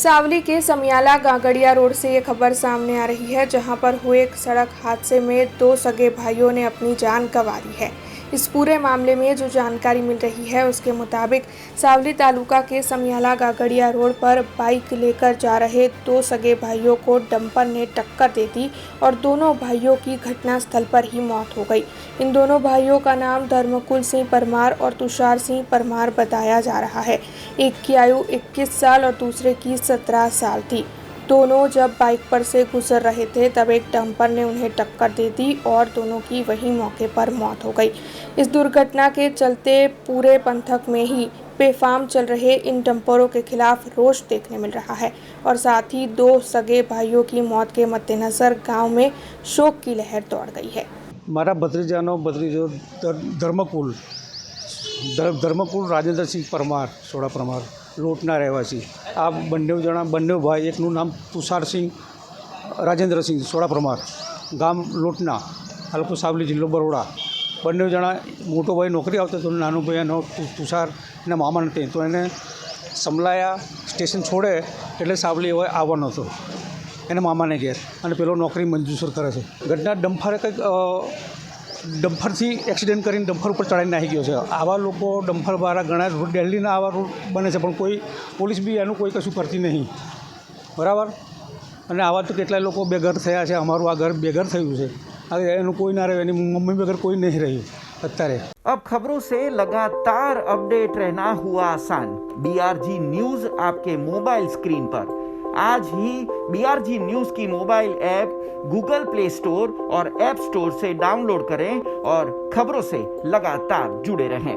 सावली के समियाला गागड़िया रोड से ये खबर सामने आ रही है, जहां पर हुए एक सड़क हादसे में दो सगे भाइयों ने अपनी जान गंवा दी है। इस पूरे मामले में जो जानकारी मिल रही है उसके मुताबिक सावली तालुका के समियाला गागड़िया रोड पर बाइक लेकर जा रहे दो सगे भाइयों को डंपर ने टक्कर दे दी और दोनों भाइयों की घटनास्थल पर ही मौत हो गई। इन दोनों भाइयों का नाम धर्मकुल सिंह परमार और तुषार सिंह परमार बताया जा रहा है। एक की आयु 21 साल और दूसरे की 17 साल थी। दोनों जब बाइक पर से गुजर रहे थे तब एक डंपर ने उन्हें टक्कर दे दी और दोनों की वहीं मौके पर मौत हो गई। इस दुर्घटना के चलते पूरे पंथक में ही बेफाम चल रहे इन डंपरों के खिलाफ रोष देखने मिल रहा है और साथ ही दो सगे भाइयों की मौत के मद्देनजर गांव में शोक की लहर दौड़ गई है। मारा भत्रीजानो धर्मकुल राजेंद्र सिंह परमार सोड़ा परमार लोटना रहवासी। आ बन्ने भाई एक नाम तुषार सिंह राजेंद्र सिंह सोड़ा परमार गाम लोटना तालुको सावली जिल्लो बरोड़ा। बन्ने जणा मोटो भाई नौकरी आवतो तो नानो भाई तुषार एना मामा नते तो एने समलाया स्टेशन छोड़े एटले सावली आवવાનો હતો એના મામાને ઘેર અને પેલો નોકરી મંજૂર કરે છે। ઘટના ડમ્ફરથી એક્સિડન્ટ કરીને ડમ્ફર ઉપર ચડાવીને નાખી ગયો છે। આવા લોકો ડમ્ફરવાળા ઘણા દિલ્હીના આવા રૂટ બને છે પણ કોઈ પોલીસ બી એનું કોઈ કશું કરતી નહીં, બરાબર। અને આવા તો કેટલાય લોકો બેઘર થયા છે। અમારું આ ઘર બેઘર થયું છે, હવે એનું કોઈ ના રહે, એની મમ્મી વગર કોઈ નહીં રહ્યું અત્યારે। अब खबरों से लगातार अपडेट रहना हुआ आसान। BRG न्यूज आपके मोबाइल स्क्रीन पर आज ही BRG न्यूज की mobile app Google play store और ऐप स्टोर से डाउनलोड करें और खबरों से लगातार जुड़े रहें।